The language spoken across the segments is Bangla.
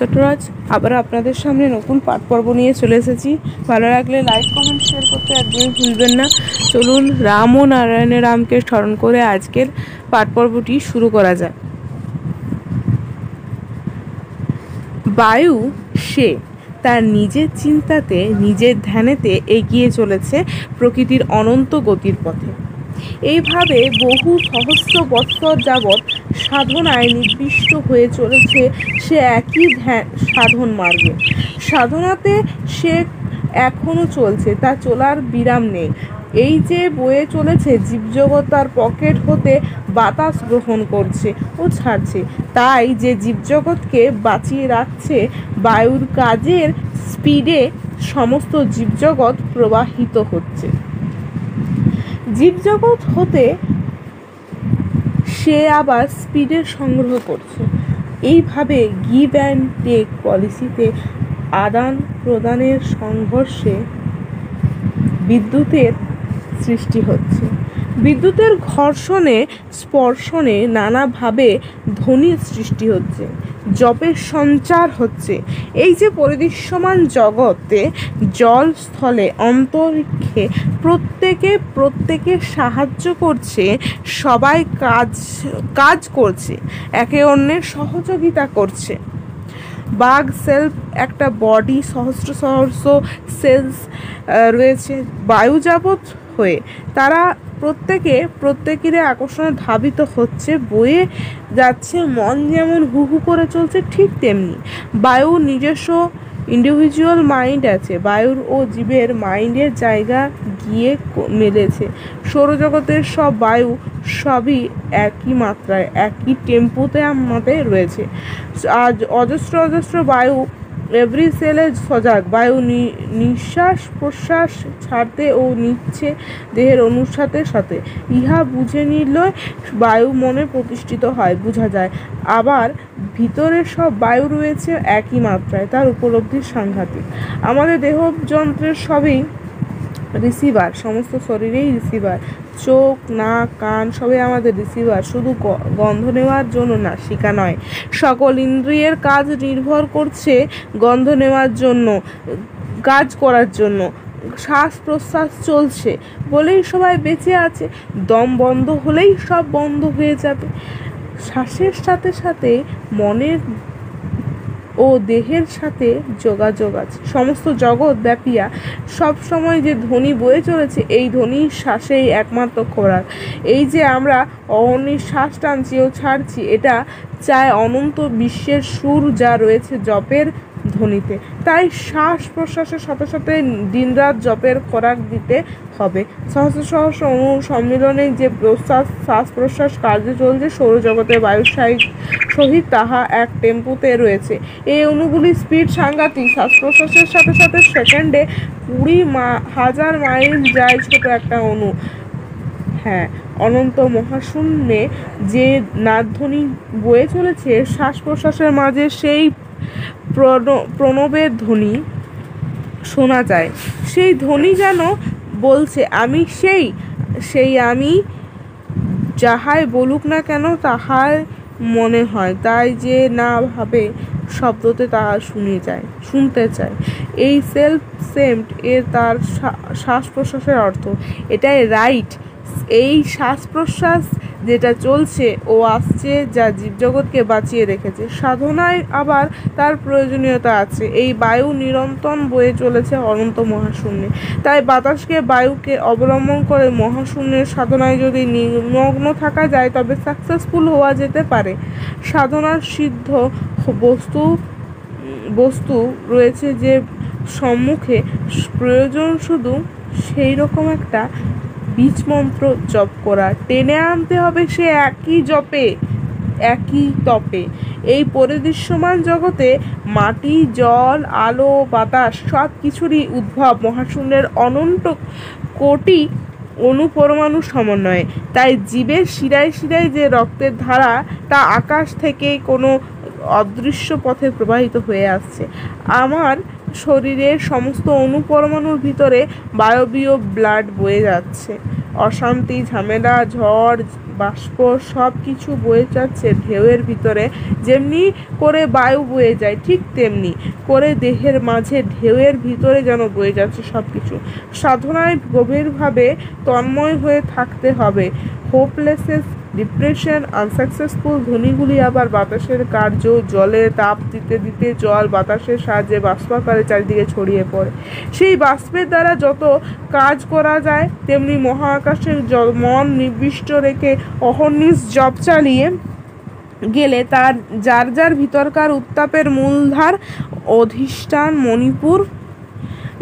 ছোটরাজ আবার আপনাদের সামনে নতুন পাঠ পর্ব নিয়ে চলে এসেছি। ভালো লাগলে লাইক কমেন্ট শেয়ার করতে একদমই ভুলবেন না। চলুন রাম ও নারায়ণের রামকে স্মরণ করে আজকের পাঠ পর্বটি শুরু করা যায়। বায়ু সে তার নিজের চিন্তাতে নিজের ধ্যানেতে এগিয়ে চলেছে প্রকৃতির অনন্ত গতির পথে। এইভাবে বহু সহস্র বৎসর যাবৎ সাধনায় নির্দিষ্ট হয়ে চলেছে সে একই সাধন মার্গে। সাধনাতে সে এখনও চলছে, তা চলার বিরাম নেই। এই যে বয়ে চলেছে জীবজগৎ তার পকেট হতে বাতাস গ্রহণ করছে ও ছাড়ছে, তাই যে জীবজগৎকে বাঁচিয়ে রাখছে বায়ুর কাজের স্পিডে সমস্ত জীবজগৎ প্রবাহিত হচ্ছে। জীবজগৎ হতে সে আবার স্পিডের সংগ্রহ করছে। এইভাবে গিভ অ্যান্ড টেক পলিসিতে আদান প্রদানের সংঘর্ষে বিদ্যুতের সৃষ্টি হচ্ছে। বিদ্যুতের ঘর্ষণে স্পর্শনে নানাভাবে ধ্বনির সৃষ্টি হচ্ছে, জপের সঞ্চার হচ্ছে। এই যে পরিদৃশ্যমান জগতে জল স্থলে অন্তরিক্ষে প্রত্যেকে সাহায্য করছে, সবাই কাজ করছে, একে অন্যের সহযোগিতা করছে। বাঘ সেলফ একটা বডি, সহস্র সহস্র সেলস রয়েছে বায়ু যাবৎ হয়ে, তারা প্রত্যেকের আকর্ষণে ধাবিত হচ্ছে, বয়ে যাচ্ছে। মন যেমন হু হু করে চলছে, ঠিক তেমনি বায়ুর নিজস্ব ইন্ডিভিজুয়াল মাইন্ড আছে। বায়ুর ও জীবের মাইন্ডের জায়গা গিয়ে মেলেছে। সৌরজগতের সব বায়ু সবই একই মাত্রায়, একই টেম্পোতে আমাদের রয়েছে। আজ অজস্র বায়ু এভরি সেলে সজাগ। বায়ু নিঃশ্বাস প্রশ্বাস ছাড়তে ও নিচ্ছে দেহের অনুর সাথে সাথে। ইহা বুঝে নিলে বায়ু মনে প্রতিষ্ঠিত হয়, বোঝা যায়। আবার ভিতরের সব বায়ু রয়েছে একই মাত্রায়, তার উপলব্ধি সাংঘাতিক। আমাদের দেহ যন্ত্রের সবই রিসিভার, সমস্ত শরীরেই রিসিভার। চোখ নাক কান সবই আমাদের রিসিভার, শুধু গন্ধ নেওয়ার জন্য নাসিকা নয়। সকল ইন্দ্রিয়ের কাজ নির্ভর করছে গন্ধ নেওয়ার জন্য, কাজ করার জন্য। শ্বাস প্রশ্বাস চলছে বলেই সবাই বেঁচে আছে। দম বন্ধ হলেই সব বন্ধ হয়ে যাবে। শ্বাসের সাথে সাথে মনের ও দেহের সাথে যোগাযোগ আছে। সমস্ত জগৎ ব্যাপিয়া সব সময় যে ধ্বনি বয়ে চলেছে, এই ধ্বনি শ্বাসেই একমাত্র খোরাক। এই যে আমরা অহর্নিশ শ্বাস টানছি ও ছাড়ছি, এটা চায় অনন্ত বিশ্বের সুর যা রয়েছে জপের ধ্বনিতে। তাই শ্বাস প্রশ্বাসের সাথে সাথে দিনরাত জপের খোরাক দিতে হবে। সহস্র অণু সম্মিলনে যে শ্বাস প্রশ্বাস কার্য চলছে সৌরজগতের বায়ুর সহিত, তাহা এক টেম্পোতে রয়েছে। এই অণুগুলির স্পিড সাংঘাতিক। শ্বাস প্রশ্বাসের সাথে সাথে সেকেন্ডে 20,000 মাইল যায় ছোট একটা অণু। হ্যাঁ, অনন্ত মহাশূন্যে যে নাদধ্বনি বয়ে চলেছে শ্বাস প্রশ্বাসের মাঝে, সেই প্রণবের ধ্বনি শোনা যায়। সেই ধ্বনি যেন বলছে আমি সেই আমি, যাহাই বলুক না কেন তাহার মনে হয়, তাই যে না ভাবে শব্দতে তাহা শুনতে চায়। এই সেলফ সেমড এর তার শ্বাস প্রশ্বাসের অর্থ এটাই রাইট। এই শ্বাস প্রশ্বাস যেটা চলছে ও আসছে, যা জীবজগৎকে বাঁচিয়ে রেখেছে। সাধনায় আবার তার প্রয়োজনীয়তা আছে। এই বায়ু নিরন্তর বয়ে চলেছে অনন্ত মহাশূন্যে, তাই বায়ুকে অবলম্বন করে মহাশূন্যের সাধনায় যদি নিমগ্ন থাকা যায়, তবে সাকসেসফুল হওয়া যেতে পারে। সাধনার সিদ্ধ বস্তু রয়েছে যে সম্মুখে, প্রয়োজন শুধু সেই রকম একটা বীজ মন্ত্র জপ করা। টেনে আনতে হবে সে একই জপে, একই তপে। এই পরিদৃশ্যমান জগতে মাটি জল আলো বাতাস সব কিছুরই উদ্ভব মহাশূন্যের অনন্ত কোটি অণুপরমাণু সমন্বয়ে। তাই জীবের শিরায় শিরায় যে রক্তের ধারা, তা আকাশ থেকে কোনো অদৃশ্য পথে প্রবাহিত হয়ে আসছে। আমার শরীরের সমস্ত অণুপরমাণুর ভিতরে বায়বীয় ব্লাড বয়ে যাচ্ছে। অশান্তি, ঝামেলা, ঝড়, বাষ্প সব কিছু বয়ে যাচ্ছে ঢেউয়ের ভিতরে। যেমনি করে বায়ু বয়ে যায় ঠিক তেমনি করে দেহের মাঝে ঢেউয়ের ভিতরে যেন বয়ে যাচ্ছে সব কিছু। সাধনায় গভীরভাবে তন্ময় হয়ে থাকতে হবে। হোপলেসনেস, ডিপ্রেশন, আনসাকসেসফুল ধ্বনিগুলি আবার বাতাসের কার্য, জলে তাপ দিতে দিতে জল বাতাসের সাহায্যে বাষ্পাকারে চারিদিকে ছড়িয়ে পড়ে। সেই বাষ্পের দ্বারা যত কাজ করা যায় তেমনি মহাকাশের মন নিবিষ্ট রেখে অহর্নিশ জপ চালিয়ে গেলে তার যার যার ভিতরকার উত্তাপের মূলধার, অধিষ্ঠান, মণিপুর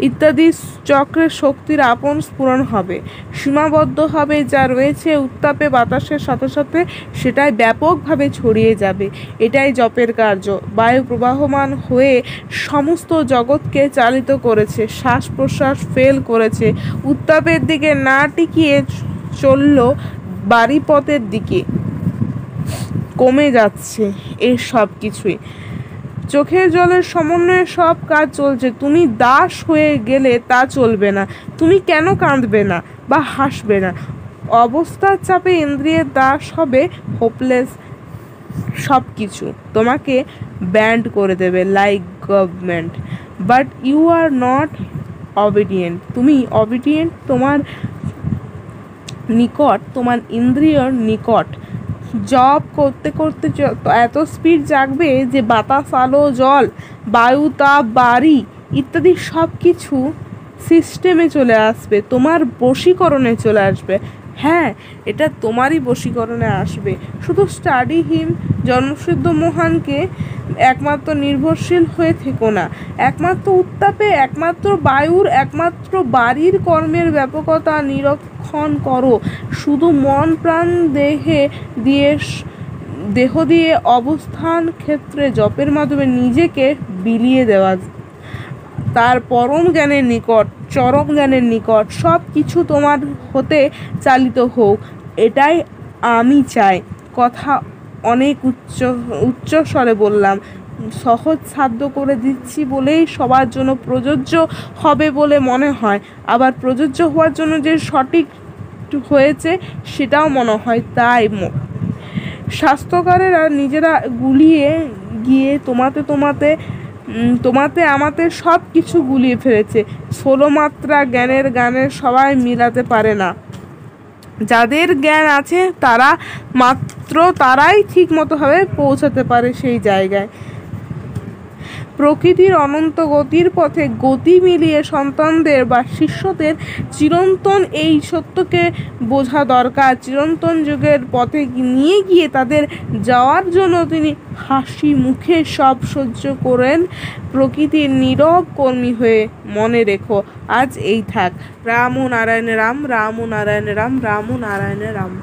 ইত্যাদি চক্রের শক্তির আপন স্ফুরণ হবে, সীমাবদ্ধ হবে যা রয়েছে উত্তাপে বাতাসের সাথে সাথে সেটাই ব্যাপকভাবে ছড়িয়ে যাবে। এটাই জপের কার্য। বায়ু প্রবাহমান হয়ে সমস্ত জগৎকে চালিত করেছে, শ্বাস প্রশ্বাস ফেল করেছে, উত্তাপের দিকে না টিকিয়ে চলল বারিপথের দিকে, কমে যাচ্ছে এর সব কিছুই। চোখের জলের সমন্বয়ে সব কাজ চলছে। তুমি দাস হয়ে গেলে তা চলবে না। তুমি কেন কাঁদবে না বা হাসবে না? অবস্থার চাপে ইন্দ্রিয়ের দাস হবে হোপলেস। সব কিছু তোমাকে ব্যান্ড করে দেবে like government, but you are not obedient. তুমি অবিডিয়েন্ট তোমার নিকট, তোমার ইন্দ্রিয়র নিকট। জব করতে করতে এত স্পিড জাগবে যে বাতাস, আলো, জল, বায়ু, তাপ, বাড়ি ইত্যাদি সব কিছু সিস্টেমে চলে আসবে, তোমার বশীকরণে চলে আসবে। হ্যাঁ, এটা তোমারই বশীকরণে আসবে। শুধু স্টাডি হিম, জন্মসিদ্ধ মহানকে একমাত্র নির্ভরশীল হয়ে থেকো না। একমাত্র উত্তাপে, একমাত্র বায়ুর, একমাত্র বাড়ির কর্মের ব্যাপকতা নিরীক্ষণ করো। শুধু মন প্রাণ দেহ দিয়ে অবস্থান ক্ষেত্রে জপের মাধ্যমে নিজেকে বিলিয়ে দেওয়া, তার পরম জ্ঞানের নিকট, চরম জ্ঞানের নিকট সব কিছু তোমার হতে চালিত হোক, এটাই আমি চাই। কথা অনেক উচ্চ স্বরে বললাম, সহজ সাধ্য করে দিচ্ছি বলেই সবার জন্য প্রযোজ্য হবে বলে মনে হয়, আবার প্রযোজ্য হওয়ার জন্য যে সঠিক হয়েছে সেটাও মনে হয়। তাই শাস্ত্রকারেরা নিজেরা গুলিয়ে গিয়ে তোমাতে আমাতে সব কিছু গুলিয়ে ফেলেছে। 16 মাত্রা জ্ঞানের গানের সবাই মিলাতে পারে না। যাদের জ্ঞান আছে তারাই ঠিক মতোভাবে পৌঁছাতে পারে সেই জায়গায়। প্রকৃতির অনন্ত গতির পথে গতি মিলিয়ে সন্তানদের বা শিষ্যদের চিরন্তন এই সত্যকে বোঝা দরকার। চিরন্তন যুগের পথে নিয়ে গিয়ে তাদের যাওয়ার জন্য তিনি হাসি মুখে সব সহ্য করেন, প্রকৃতির নীরব কর্মী হয়ে। মনে রেখো, আজ এই থাক। রাম ও নারায়ণ রাম, রাম ও নারায়ণ রাম, রাম ও নারায়ণ রাম।